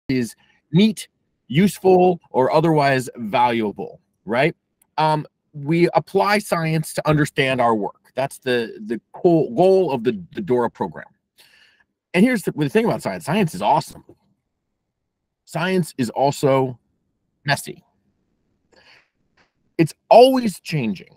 is neat, useful, or otherwise valuable, right? We apply science to understand our work. That's the goal of the DORA program. And here's the thing about science. Science is awesome. Science is also messy. It's always changing.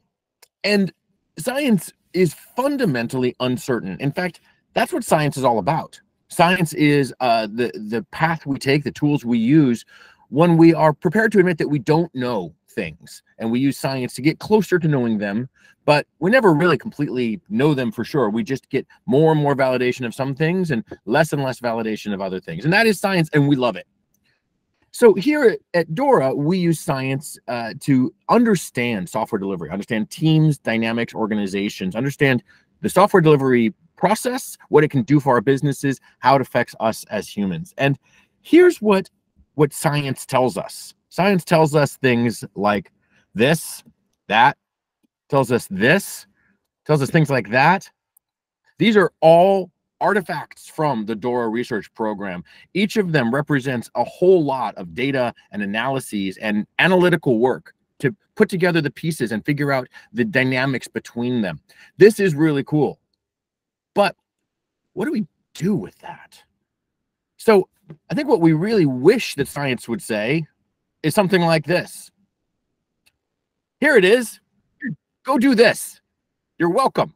And science is fundamentally uncertain. In fact, that's what science is all about. Science is the path we take, the tools we use when we are prepared to admit that we don't know things, and we use science to get closer to knowing them, but we never really completely know them for sure. We just get more and more validation of some things and less validation of other things. And that is science, and we love it. So here at DORA, we use science to understand software delivery, understand teams, dynamics, organizations, understand the software delivery process, what it can do for our businesses, how it affects us as humans. And here's what science tells us. Science tells us things like this, that, tells us this, tells us things like that. These are all artifacts from the DORA research program. Each of them represents a whole lot of data and analyses and analytical work to put together the pieces and figure out the dynamics between them. This is really cool. But what do we do with that? So I think what we really wish that science would say is something like this. Here it is. Go do this. You're welcome.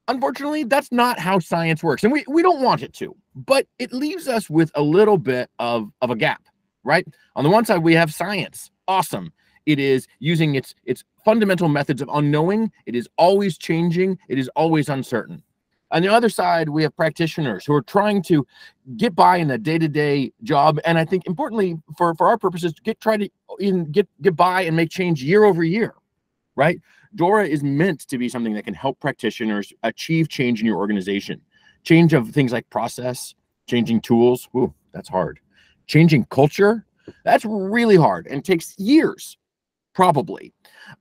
Unfortunately, that's not how science works. And we don't want it to, but it leaves us with a little bit of a gap, right? On the one side, we have science. Awesome. It is using its fundamental methods of unknowing. It is always changing. It is always uncertain. On the other side, we have practitioners who are trying to get by in a day-to-day job. And I think importantly for our purposes, try to get by and make change year over year, right? DORA is meant to be something that can help practitioners achieve change in your organization. Change of things like process, changing tools. Ooh, that's hard. Changing culture, that's really hard and takes years, probably.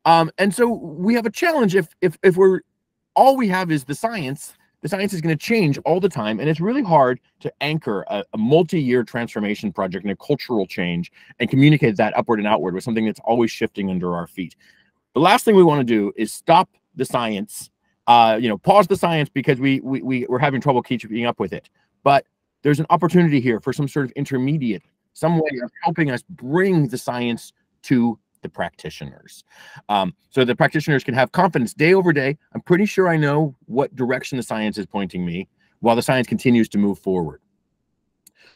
And so we have a challenge if we're all we have is the science is going to change all the time, and it's really hard to anchor a multi-year transformation project and a cultural change and communicate that upward and outward with something that's always shifting under our feet. The last thing we want to do is stop the science, pause the science because we're having trouble keeping up with it. But there's an opportunity here for some sort of intermediate, some way of helping us bring the science to the practitioners. So the practitioners can have confidence day over day. I'm pretty sure I know what direction the science is pointing me while the science continues to move forward.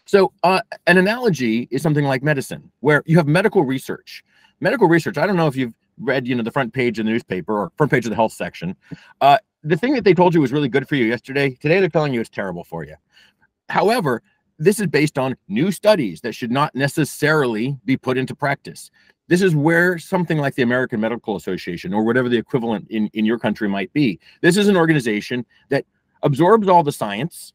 So an analogy is something like medicine, where you have medical research. Medical research, I don't know if you've read, the front page of the newspaper or front page of the health section. The thing that they told you was really good for you yesterday, today they're telling you it's terrible for you. However, this is based on new studies that should not necessarily be put into practice. This is where something like the American Medical Association or whatever the equivalent in your country might be. This is an organization that absorbs all the science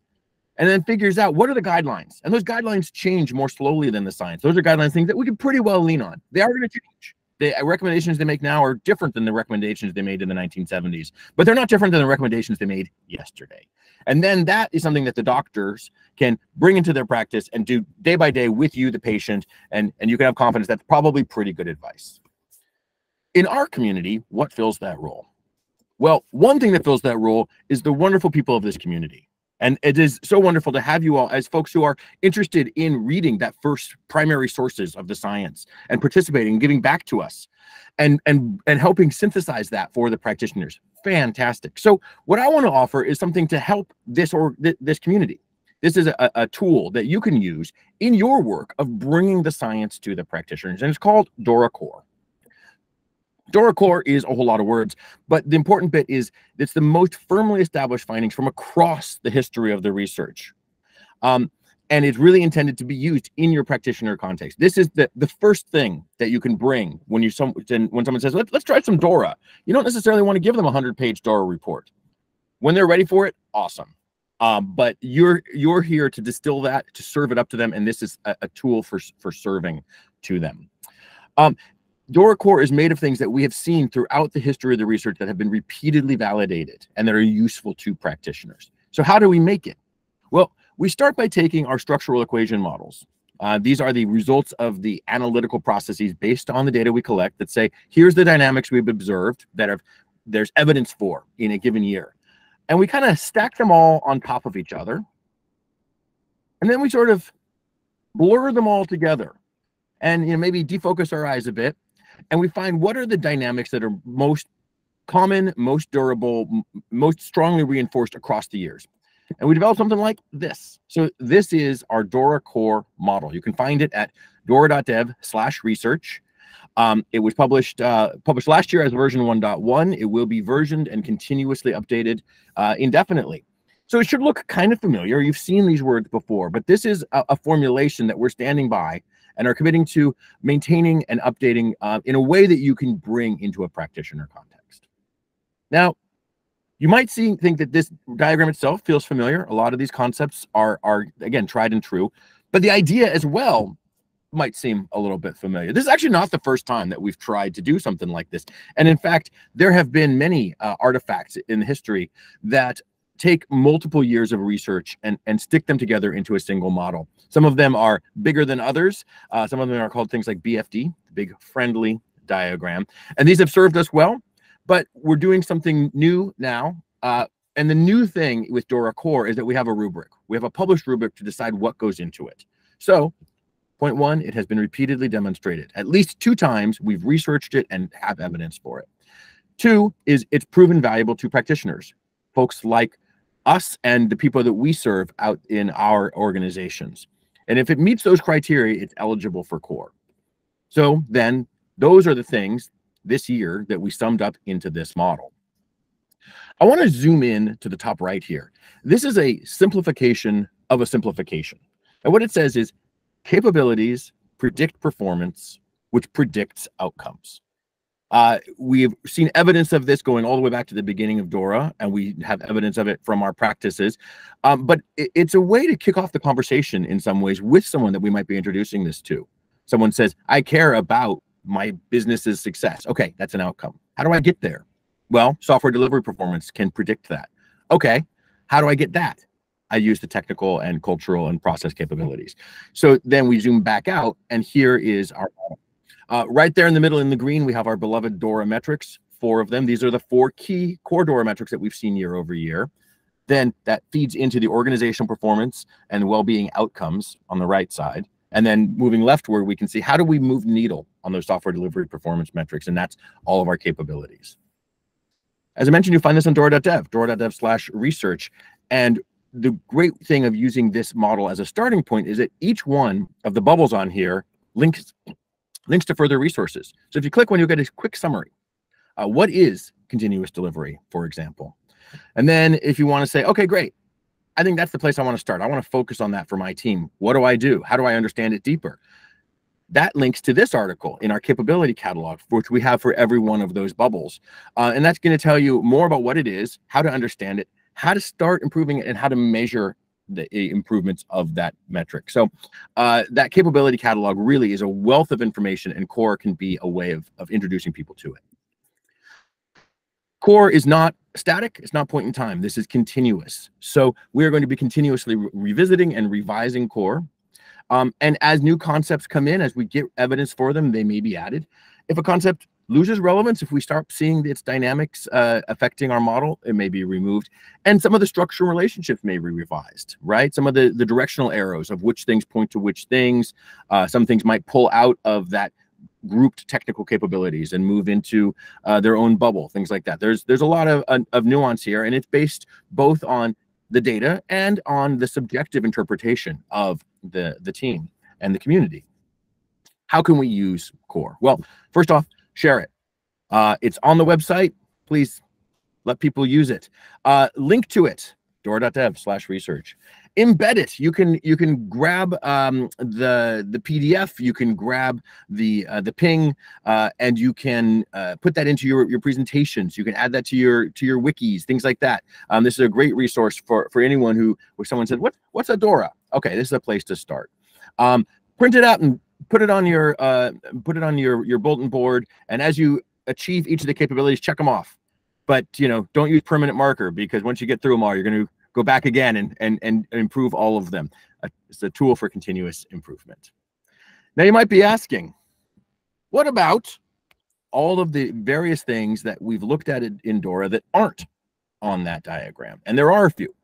and then figures out what are the guidelines. And those guidelines change more slowly than the science. Those are guidelines, things that we can pretty well lean on. They are going to change. The recommendations they make now are different than the recommendations they made in the 1970s, but they're not different than the recommendations they made yesterday. And then that is something that the doctors can bring into their practice and do day by day with you, the patient, and you can have confidence that's probably pretty good advice. In our community, what fills that role? Well, one thing that fills that role is the wonderful people of this community. And it is so wonderful to have you all as folks who are interested in reading that first primary sources of the science and participating and giving back to us and helping synthesize that for the practitioners. Fantastic. So what I want to offer is something to help this community. This is a tool that you can use in your work of bringing the science to the practitioners, and it's called DORA Core. DORA Core is a whole lot of words, but the important bit is it's the most firmly established findings from across the history of the research. And it's really intended to be used in your practitioner context. This is the first thing that you can bring when someone says, let's try some DORA. You don't necessarily want to give them a 100-page DORA report. When they're ready for it, awesome. But you're here to distill that, to serve it up to them, and this is a tool for serving to them. DORA Core is made of things that we have seen throughout the history of the research that have been repeatedly validated and that are useful to practitioners. So how do we make it? Well, we start by taking our structural equation models. These are the results of the analytical processes based on the data we collect that say, here's the dynamics we've observed that there's evidence for in a given year. And we kind of stack them all on top of each other. And then we sort of blur them all together and maybe defocus our eyes a bit. And we find what are the dynamics that are most common, most durable, most strongly reinforced across the years. And we developed something like this. So this is our DORA Core model. You can find it at dora.dev/research. It was published last year as version 1.1. It will be versioned and continuously updated indefinitely. So it should look kind of familiar. You've seen these words before, but this is a formulation that we're standing by and are committing to maintaining and updating in a way that you can bring into a practitioner context. Now, you might think that this diagram itself feels familiar. A lot of these concepts are again, tried and true, but the idea as well might seem a little bit familiar. This is actually not the first time that we've tried to do something like this. And in fact, there have been many artifacts in history that take multiple years of research and stick them together into a single model. Some of them are bigger than others. Some of them are called things like BFD, Big Friendly Diagram. And these have served us well, but we're doing something new now. And the new thing with DORA Core is that we have a rubric. We have a published rubric to decide what goes into it. So point one, it has been repeatedly demonstrated. At least 2 times we've researched it and have evidence for it. 2 is it's proven valuable to practitioners, folks like us and the people that we serve out in our organizations. And if it meets those criteria, it's eligible for core. So then those are the things this year that we summed up into this model. I want to zoom in to the top right here. This is a simplification of a simplification. And what it says is capabilities predict performance, which predicts outcomes. We've seen evidence of this going all the way back to the beginning of DORA, and we have evidence of it from our practices. But it's a way to kick off the conversation in some ways with someone that we might be introducing this to. Someone says, I care about my business's success. Okay, that's an outcome. How do I get there? Well, software delivery performance can predict that. Okay, how do I get that? I use the technical and cultural and process capabilities. So then we zoom back out, and here is our model. Right there in the middle in the green, we have our beloved DORA metrics, 4 of them. These are the 4 key core DORA metrics that we've seen year over year. Then that feeds into the organizational performance and well-being outcomes on the right side. And then moving leftward, we can see how do we move the needle on those software delivery performance metrics, and that's all of our capabilities. As I mentioned, you'll find this on dora.dev, dora.dev/research. And the great thing of using this model as a starting point is that each one of the bubbles on here links to further resources. So if you click one, you'll get a quick summary. What is continuous delivery, for example? And then if you want to say, okay, great, I think that's the place I want to start. I want to focus on that for my team. What do I do? How do I understand it deeper? That links to this article in our capability catalog, which we have for every one of those bubbles. And that's going to tell you more about what it is, how to understand it, how to start improving it, and how to measure the improvements of that metric. So that capability catalog really is a wealth of information, and core can be a way of introducing people to it. Core is not static, it's not point in time. This is continuous. So we're going to be continuously revisiting and revising core. And as new concepts come in, as we get evidence for them, they may be added. If a concept loses relevance, if we start seeing its dynamics affecting our model, it may be removed. And some of the structural relationships may be revised, right? Some of the directional arrows of which things point to which things. Some things might pull out of that grouped technical capabilities and move into their own bubble, things like that. There's a lot of nuance here, and it's based both on the data and on the subjective interpretation of the team and the community. How can we use core? Well, first off, share it. It's on the website. Please let people use it. Link to it, dora.dev/research. Embed it. You can grab the PDF. You can grab the ping, and you can put that into your presentations. You can add that to your wikis, things like that. This is a great resource for anyone where someone said, "What's a DORA?" Okay, this is a place to start. Print it out and put it on your bulletin board. And as you achieve each of the capabilities, check them off. But don't use permanent marker, because once you get through them all, you're going to go back again and improve all of them. It's a tool for continuous improvement. Now you might be asking, what about all of the various things that we've looked at in DORA that aren't on that diagram? And there are a few.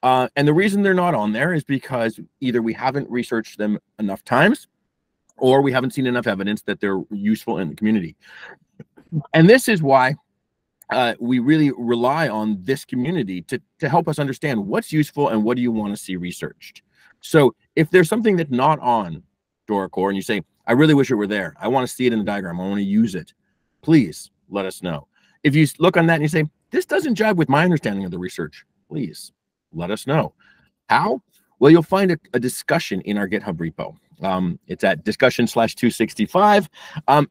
And the reason they're not on there is because either we haven't researched them enough times, or we haven't seen enough evidence that they're useful in the community. And this is why we really rely on this community to help us understand what's useful and what do you want to see researched. So if there's something that's not on DORA Core and you say, I really wish it were there, I want to see it in the diagram, I want to use it, please let us know. If you look on that and you say, this doesn't jive with my understanding of the research, please let us know. How? Well, you'll find a discussion in our GitHub repo. It's at discussion/265.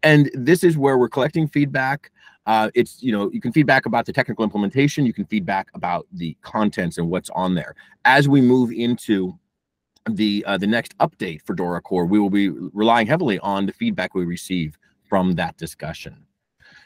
And this is where we're collecting feedback. It's, you can feedback about the technical implementation. You can feedback about the contents and what's on there. As we move into the next update for DORA Core, we will be relying heavily on the feedback we receive from that discussion.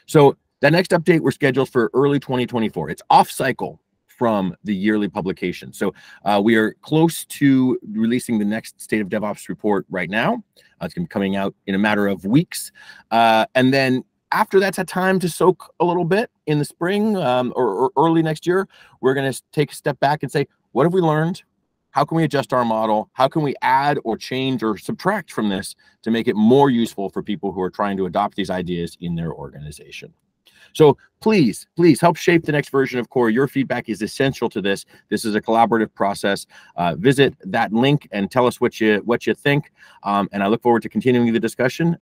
So that next update we're scheduled for early 2024. It's off cycle from the yearly publication. So we are close to releasing the next State of DevOps report right now. It's going to be coming out in a matter of weeks. And then after that's had time to soak a little bit in the spring or early next year, we're going to take a step back and say, what have we learned? How can we adjust our model? How can we add or change or subtract from this to make it more useful for people who are trying to adopt these ideas in their organization? So please help shape the next version of Core. Your feedback is essential to this. This is a collaborative process. Visit that link and tell us what you think. And I look forward to continuing the discussion